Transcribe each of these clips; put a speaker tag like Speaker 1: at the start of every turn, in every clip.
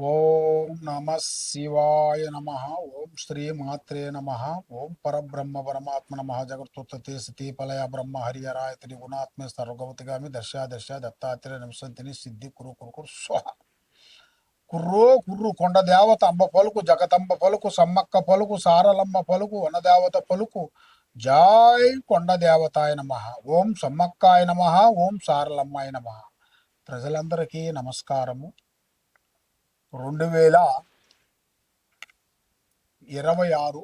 Speaker 1: ఓం నమ శివాయ నమ. ఓం శ్రీ మాత్రే నమ. ఓం పరబ్రహ్మ పరమాత్మ నమ. జగత్తుత్పత్తి స్థితి పలయ బ్రహ్మ హరియరాయతిని గుణాత్మ సర్వగవతిగామి దర్శ దర్శ దత్తాత్రేయ నింసంతిని సిద్ధి కురు కురు కురు స్వహ. కుర్రో కుర్రు కొండ దేవత అంబ పలుకు, జగతంబ పలుకు, సమ్మక్క పలుకు, సారలమ్మ పలుకు, వనదేవత పలుకు. జాయ్ కొండ దేవతాయ నమ. ఓం సమ్మక్కాయ నమ. ఓం సారలమ్మాయ నమ. ప్రజలందరికీ నమస్కారము. 2026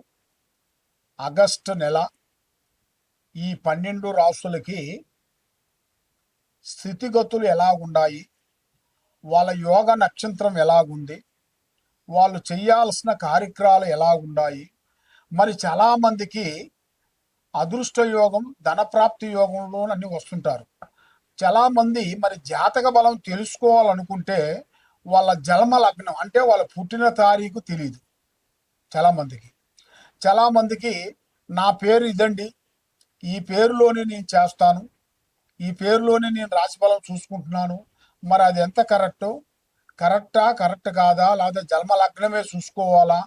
Speaker 1: ఆగస్టు నెల ఈ 12 రాసులకి స్థితిగతులు ఎలాగుండాయి, వాళ్ళ యోగ నక్షత్రం ఎలాగుంది, వాళ్ళు చేయాల్సిన కార్యక్రమాలు ఎలాగుండాయి. మరి చాలామందికి అదృష్ట యోగం, ధనప్రాప్తి యోగంలో అన్నీ వస్తుంటారు. చాలామంది మరి జాతక బలం తెలుసుకోవాలనుకుంటే వాళ్ళ జన్మ లగ్నం అంటే వాళ్ళ పుట్టిన తారీఖు తెలియదు చాలామందికి నా పేరు ఇదండి, ఈ పేరులోనే నేను చేస్తాను, ఈ పేరులోనే నేను రాశిఫలం చూసుకుంటున్నాను, మరి అది ఎంత కరెక్ట్ కాదా, లేదా జన్మ లగ్నమే చూసుకోవాలా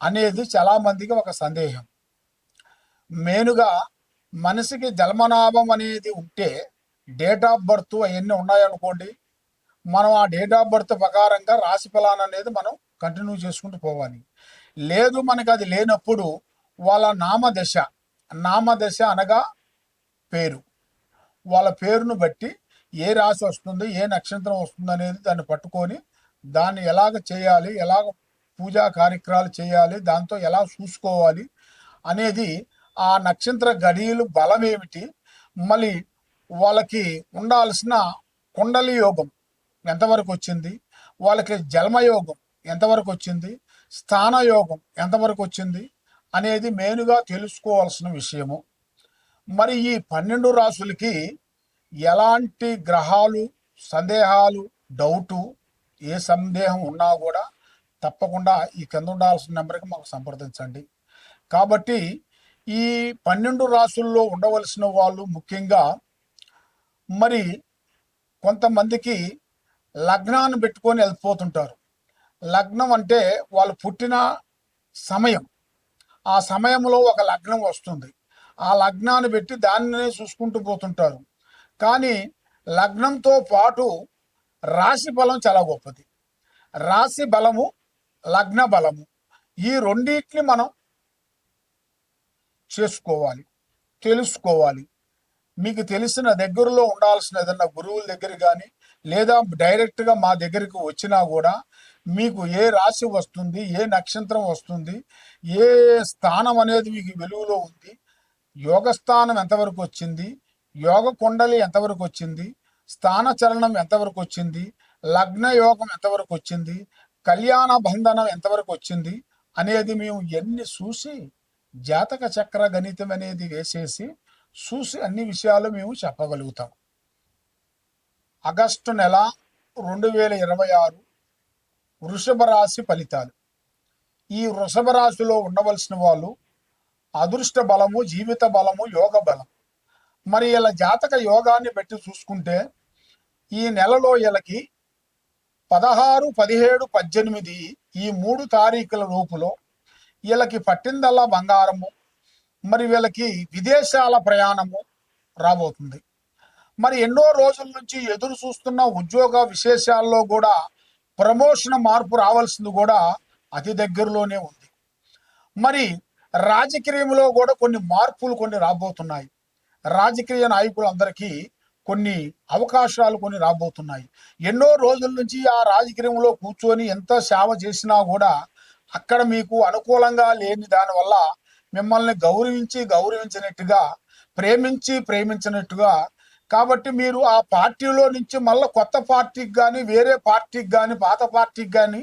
Speaker 1: అనేది చాలామందికి ఒక సందేహం. మెయిన్గా మనిషికి జన్మనాభం అనేది ఉంటే డేట్ ఆఫ్ బర్త్ అవన్నీ ఉన్నాయనుకోండి, మనం ఆ డేట్ ఆఫ్ బర్త్ ప్రకారంగా రాశి ఫలాన్ని అనేది మనం కంటిన్యూ చేసుకుంటూ పోవాలి. లేదు మనకి అది లేనప్పుడు వాళ్ళ నామదశ అనగా పేరు, వాళ్ళ పేరును బట్టి ఏ రాశి వస్తుంది, ఏ నక్షత్రం వస్తుంది అనేది దాన్ని పట్టుకొని దాన్ని ఎలాగ చేయాలి, ఎలాగ పూజా కార్యక్రమాలు చేయాలి, దాంతో ఎలా చూసుకోవాలి అనేది, ఆ నక్షత్ర గడియలు బలం ఏమిటి, మళ్ళీ వాళ్ళకి ఉండాల్సిన కుండలి యోగం ఎంతవరకు వచ్చింది, వాళ్ళకి జన్మయోగం ఎంతవరకు వచ్చింది, స్థానయోగం ఎంతవరకు వచ్చింది అనేది మెయిన్గా తెలుసుకోవాల్సిన విషయము. మరి ఈ 12 రాసులకి ఎలాంటి గ్రహాలు, సందేహాలు, డౌటు, ఏ సందేహం ఉన్నా కూడా తప్పకుండా ఈ కింద ఉండాల్సిన నెంబర్కి మాకు సంప్రదించండి. కాబట్టి ఈ 12 రాసుల్లో ఉండవలసిన వాళ్ళు ముఖ్యంగా మరి కొంతమందికి లగ్నాన్ని పెట్టుకొని వెళ్ళిపోతుంటారు. లగ్నం అంటే వాళ్ళు పుట్టిన సమయం, ఆ సమయంలో ఒక లగ్నం వస్తుంది, ఆ లగ్నాన్ని పెట్టి దానినే చూసుకుంటూ పోతుంటారు. కానీ లగ్నంతో పాటు రాశి బలం చాలా గొప్పది. రాశి బలము, లగ్న బలము, ఈ రెండింటిని మనం చేసుకోవాలి, తెలుసుకోవాలి. మీకు తెలిసిన దగ్గరలో ఉండాల్సిన ఏదన్నా గురువుల దగ్గర కానీ, లేదా డైరెక్ట్గా మా దగ్గరికి వచ్చినా కూడా మీకు ఏ రాశి వస్తుంది, ఏ నక్షత్రం వస్తుంది, ఏ స్థానం అనేది మీకు వెలుగులో ఉంది, యోగస్థానం ఎంతవరకు వచ్చింది, యోగ కుండలి ఎంతవరకు వచ్చింది, స్థాన చలనం ఎంతవరకు వచ్చింది, లగ్న యోగం ఎంతవరకు వచ్చింది, కళ్యాణ బంధనం ఎంతవరకు వచ్చింది అనేది మేము ఎన్ని చూసి జాతక చక్ర గణితం అనేది వేసేసి చూసి అన్ని విషయాలు మేము చెప్పగలుగుతాం. ఆగస్టు నెల 2026 వృషభ రాశి ఫలితాలు. ఈ వృషభ రాశిలో ఉండవలసిన వాళ్ళు అదృష్ట బలము, జీవిత బలము, యోగ బలం. మరి ఇలా జాతక యోగాన్ని బట్టి చూసుకుంటే ఈ నెలలో వీళ్ళకి 16, 17, 18 ఈ 3 తారీఖుల లోపులో వీళ్ళకి పట్టిందల్లా బంగారము, మరి వీళ్ళకి విదేశాల ప్రయాణము రాబోతుంది. మరి ఎన్నో రోజుల నుంచి ఎదురు చూస్తున్న ఉద్యోగ విశేషాల్లో కూడా ప్రమోషన్ మార్పు రావాల్సింది కూడా అతి దగ్గరలోనే ఉంది. మరి రాజకీయంలో కూడా కొన్ని మార్పులు రాబోతున్నాయి. రాజకీయ నాయకులందరికీ కొన్ని అవకాశాలు రాబోతున్నాయి. ఎన్నో రోజుల నుంచి ఆ రాజకీయంలో కూర్చొని ఎంత సేవ చేసినా కూడా అక్కడ మీకు అనుకూలంగా లేని దానివల్ల మిమ్మల్ని గౌరవించినట్టుగా, ప్రేమించినట్టుగా, కాబట్టి మీరు ఆ పార్టీలో నుంచి మళ్ళీ కొత్త పార్టీకి కానీ, వేరే పార్టీకి కానీ, పాత పార్టీకి కానీ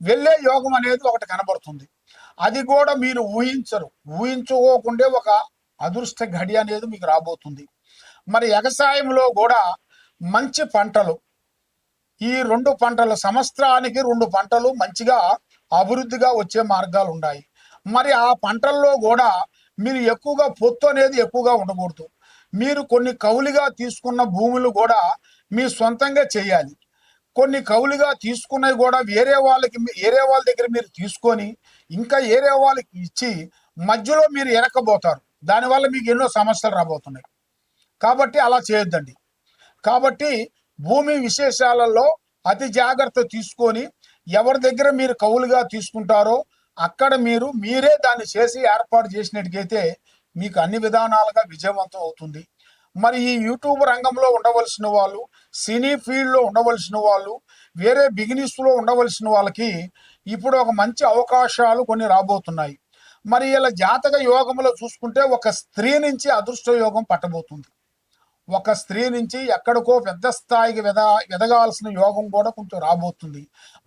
Speaker 1: వెళ్ళే యోగం అనేది ఒకటి కనబడుతుంది. అది కూడా మీరు ఊహించుకోకుండా ఒక అదృష్ట ఘడి అనేది మీకు రాబోతుంది. మరి వ్యవసాయంలో కూడా మంచి పంటలు, ఈ 2 పంటలు, సంవత్సరానికి 2 పంటలు మంచిగా అభివృద్ధిగా వచ్చే మార్గాలు ఉన్నాయి. మరి ఆ పంటల్లో కూడా మీరు ఎక్కువగా పొత్తు అనేది ఎక్కువగా ఉండకూడదు. మీరు కొన్ని కౌలుగా తీసుకున్న భూములు కూడా మీ సొంతంగా చేయాలి. కొన్ని కవులుగా తీసుకున్నవి కూడా వేరే వాళ్ళ దగ్గర మీరు తీసుకొని ఇంకా వేరే వాళ్ళకి ఇచ్చి మధ్యలో మీరు ఎరక్కబోతారు. దానివల్ల మీకు ఎన్నో సమస్యలు రాబోతున్నాయి. కాబట్టి అలా చేయొద్దండి. కాబట్టి భూమి విశేషాలలో అతి జాగ్రత్త తీసుకొని ఎవరి దగ్గర మీరు కవులుగా తీసుకుంటారో అక్కడ మీరే దాన్ని చేసి ఏర్పాటు చేసినట్టుకైతే మీకు అన్ని విధానాలుగా విజయవంతం అవుతుంది. మరి ఈ యూట్యూబ్ రంగంలో ఉండవలసిన వాళ్ళు, సినీ ఫీల్డ్లో ఉండవలసిన వాళ్ళు, వేరే బిజినెస్లో ఉండవలసిన వాళ్ళకి ఇప్పుడు ఒక మంచి అవకాశాలు కొన్ని రాబోతున్నాయి. మరి ఇలా జాతక యోగంలో చూసుకుంటే ఒక స్త్రీ నుంచి అదృష్ట యోగం పట్టబోతుంది. ఒక స్త్రీ నుంచి ఎక్కడికో పెద్ద స్థాయికి ఎదగాల్సిన యోగం కూడా కొంచెం రాబోతుంది.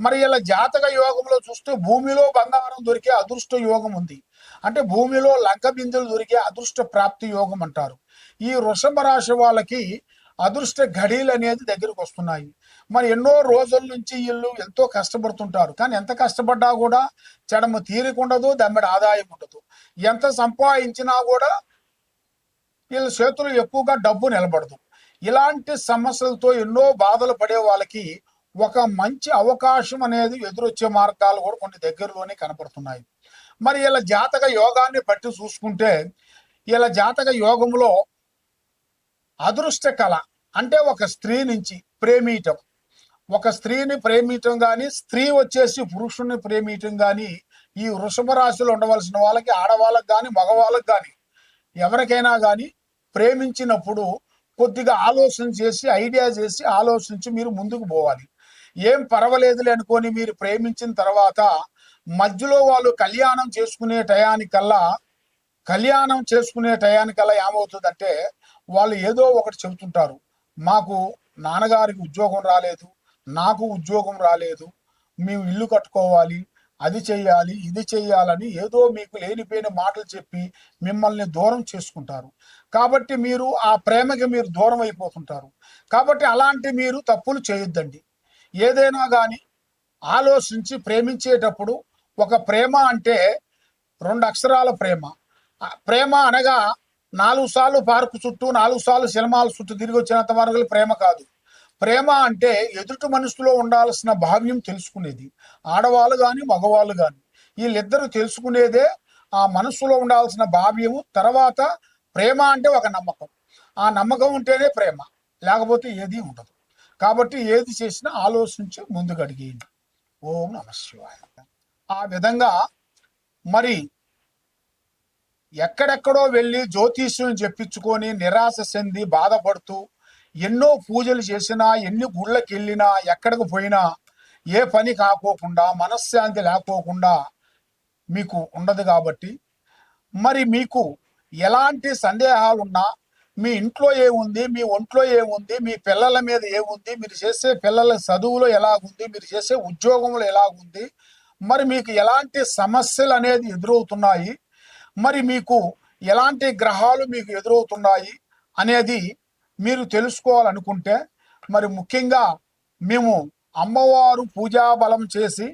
Speaker 1: మరి ఇలా జాతక యోగంలో చూస్తే భూమిలో బంగారం దొరికే అదృష్ట యోగం ఉంది. అంటే భూమిలో లంక బిందులు దొరికే అదృష్ట ప్రాప్తి యోగం అంటారు. ఈ వృషభ రాశి వాళ్ళకి అదృష్ట ఘడీలు అనేది దగ్గరకు వస్తున్నాయి. మరి ఎన్నో రోజుల నుంచి వీళ్ళు ఎంతో కష్టపడుతుంటారు. కానీ ఎంత కష్టపడ్డా కూడా చెడమ తీరికుండదు, దమ్మెడ ఆదాయం ఉండదు. ఎంత సంపాదించినా కూడా వీళ్ళ చేతులు ఎక్కువగా డబ్బు నిలబడదు. ఇలాంటి సమస్యలతో ఎన్నో బాధలు పడే వాళ్ళకి ఒక మంచి అవకాశం అనేది ఎదురొచ్చే మార్గాలు కూడా కొన్ని దగ్గరలోనే కనపడుతున్నాయి. మరి ఇలా జాతక యోగాన్ని బట్టి చూసుకుంటే ఇలా జాతక యోగంలో అదృష్ట కళ అంటే ఒక స్త్రీ నుంచి ప్రేమియటం, ఒక స్త్రీని ప్రేమియటం కానీ, స్త్రీ వచ్చేసి పురుషుణ్ణి ప్రేమియటం కానీ ఈ వృషభ రాశిలో ఉండవలసిన వాళ్ళకి, ఆడవాళ్ళకి కానీ మగవాళ్ళకి కానీ ఎవరికైనా కానీ ప్రేమించినప్పుడు కొద్దిగా ఆలోచన చేసి, ఐడియా చేసి ఆలోచించి మీరు ముందుకు పోవాలి. ఏం పర్వాలేదులే అనుకొని మీరు ప్రేమించిన తర్వాత మధ్యలో వాళ్ళు కళ్యాణం చేసుకునే టయానికల్లా ఏమవుతుందంటే వాళ్ళు ఏదో ఒకటి చెబుతుంటారు. మాకు నాన్నగారికి ఉద్యోగం రాలేదు, నాకు ఉద్యోగం రాలేదు, మేము ఇల్లు కట్టుకోవాలి, అది చెయ్యాలి, ఇది చెయ్యాలని ఏదో మీకు లేనిపోయిన మాటలు చెప్పి మిమ్మల్ని దూరం చేసుకుంటారు. కాబట్టి మీరు ఆ ప్రేమకి మీరు దూరం అయిపోతుంటారు. కాబట్టి అలాంటి మీరు తప్పులు చేయొద్దండి. ఏదైనా కానీ ఆలోచించి ప్రేమించేటప్పుడు ఒక ప్రేమ అంటే 2 అక్షరాల ప్రేమ. ప్రేమ అనగా 4 సార్లు పార్కు చుట్టూ 4 సార్లు సినిమాల చుట్టూ తిరిగి వచ్చినంత వరకు ప్రేమ కాదు. ప్రేమ అంటే ఎదుటి మనసులో ఉండాల్సిన భావ్యం తెలుసుకునేది. ఆడవాళ్ళు కానీ మగవాళ్ళు కానీ వీళ్ళిద్దరూ తెలుసుకునేదే ఆ మనస్సులో ఉండాల్సిన భావ్యము. తర్వాత ప్రేమ అంటే ఒక నమ్మకం. ఆ నమ్మకం ఉంటేనే ప్రేమ, లేకపోతే ఏది ఉండదు. కాబట్టి ఏది చేసినా ఆలోచించి ముందుకు అడిగేయండి. ఓం నమః శివాయ. ఆ విధంగా మరి ఎక్కడెక్కడో వెళ్ళి జ్యోతిష్యం చెప్పించుకొని నిరాశ చెంది బాధపడుతూ ఎన్నో పూజలు చేసినా, ఎన్ని గుళ్ళకి వెళ్ళినా, ఎక్కడికి పోయినా ఏ పని కాకోకుండా, మనశ్శాంతి లేకోకుండా మీకు ఉండదు. కాబట్టి మరి మీకు ఎలాంటి సందేహాలున్నా, మీ ఇంట్లో ఏముంది, మీ ఒంట్లో ఏముంది, మీ పిల్లల మీద ఏముంది, మీరు చేసే పిల్లల చదువులో ఎలాగుంది, మీరు చేసే ఉద్యోగంలో ఎలాగుంది, మరి మీకు ఎలాంటి సమస్యలు అనేది ఎదురవుతున్నాయి, మరి మీకు ఎలాంటి గ్రహాలు మీకు ఎదురవుతున్నాయి అనేది మీరు తెలుసుకోవాలనుకుంటే మరి ముఖ్యంగా మేము అమ్మవారు పూజా బలం చేసి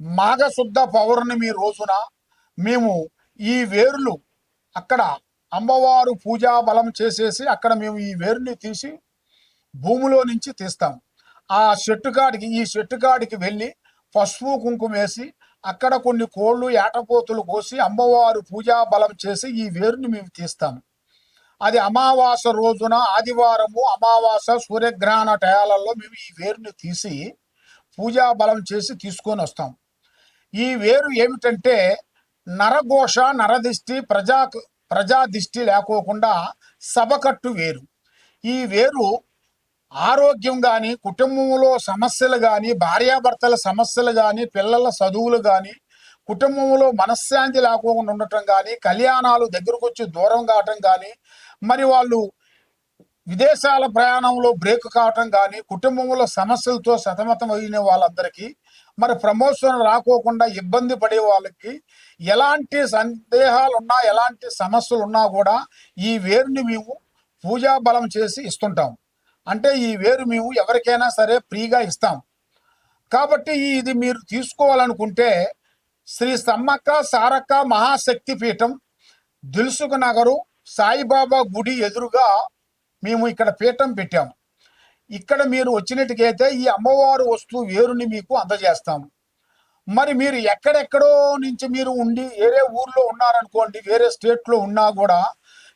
Speaker 1: మాఘశుద్ధ పౌర్ణమి రోజున మేము ఈ వేర్లు అక్కడ అమ్మవారు పూజా బలం చేసేసి అక్కడ మేము ఈ వేరుని తీసి భూమిలో నుంచి తీస్తాం. ఈ చెట్టుకాడికి వెళ్ళి పసుపు కుంకుమ వేసి అక్కడ కొన్ని కోళ్ళు ఏటపోతులు కోసి అమ్మవారు పూజా బలం చేసి ఈ వేరుని మేము తీస్తాము. అది అమావాస రోజున ఆదివారము అమావాస సూర్యగ్రహణ టయాలలో మేము ఈ వేరుని తీసి పూజా బలం చేసి తీసుకొని వస్తాం. ఈ వేరు ఏమిటంటే నరఘోష, నరదిష్టి, ప్రజా దిష్టి లేకోకుండా సభకట్టు వేరు. ఈ వేరు ఆరోగ్యం కానీ, కుటుంబంలో సమస్యలు కానీ, భార్యాభర్తల సమస్యలు కానీ, పిల్లల చదువులు కానీ, కుటుంబంలో మనశ్శాంతి లేకోకుండా ఉండటం కానీ, కళ్యాణాలు దగ్గరకు వచ్చి దూరం కావటం కానీ, మరి వాళ్ళు విదేశాల ప్రయాణంలో బ్రేక్ కావటం కానీ, కుటుంబంలో సమస్యలతో సతమతం అయిన వాళ్ళందరికీ, మరి ప్రమోషన్ రాకోకుండా ఇబ్బంది పడే వాళ్ళకి ఎలాంటి సందేహాలు ఉన్నా, ఎలాంటి సమస్యలు ఉన్నా కూడా ఈ వేరుని మేము పూజా బలం చేసి ఇస్తుంటాం. అంటే ఈ వేరు మేము ఎవరికైనా సరే ఫ్రీగా ఇస్తాం. కాబట్టి ఇది మీరు తీసుకోవాలనుకుంటే శ్రీ సమ్మక్క సారక్క మహాశక్తి పీఠం, దిల్సుఖ్ నగరు, సాయిబాబా గుడి ఎదురుగా మేము ఇక్కడ పీఠం పెట్టాము. ఇక్కడ మీరు వచ్చినట్టుకైతే ఈ అమ్మవారు వస్తువు వేరుని మీకు అందజేస్తాము. మరి మీరు ఎక్కడెక్కడో నుంచి మీరు ఉండి వేరే ఊర్లో ఉన్నారనుకోండి, వేరే స్టేట్లో ఉన్నా కూడా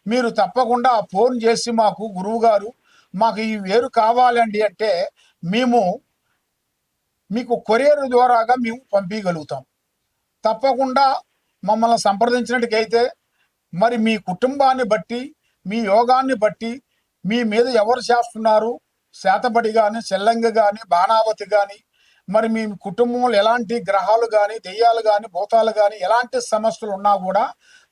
Speaker 1: మీరు తప్పకుండా ఫోన్ చేసి మాకు గురువు గారు మాకు ఈ వేరు కావాలండి అంటే మేము మీకు కొరియర్ ద్వారాగా మేము పంపించగలుగుతాం. తప్పకుండా మమ్మల్ని సంప్రదించినట్టుకైతే మరి మీ కుటుంబాన్ని బట్టి, మీ యోగాన్ని బట్టి, మీ మీద ఎవరు చేస్తున్నారు, శాతబడి కానీ, చెల్లంగి కానీ, బాణావతి కానీ, మరి మీ కుటుంబంలో ఎలాంటి గ్రహాలు కానీ, దెయ్యాలు కానీ, భూతాలు కానీ ఎలాంటి సమస్యలు ఉన్నా కూడా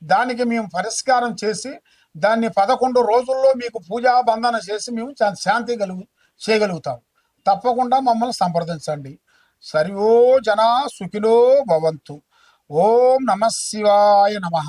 Speaker 1: దానికి మేము పరిష్కారం చేసి దాన్ని 11 రోజుల్లో మీకు పూజా బంధన చేసి మేము శాంతి చేయగలుగుతాం. తప్పకుండా మమ్మల్ని సంప్రదించండి. సర్వో జనా సుఖినో భవంతు. ఓం నమ శివాయ నమః.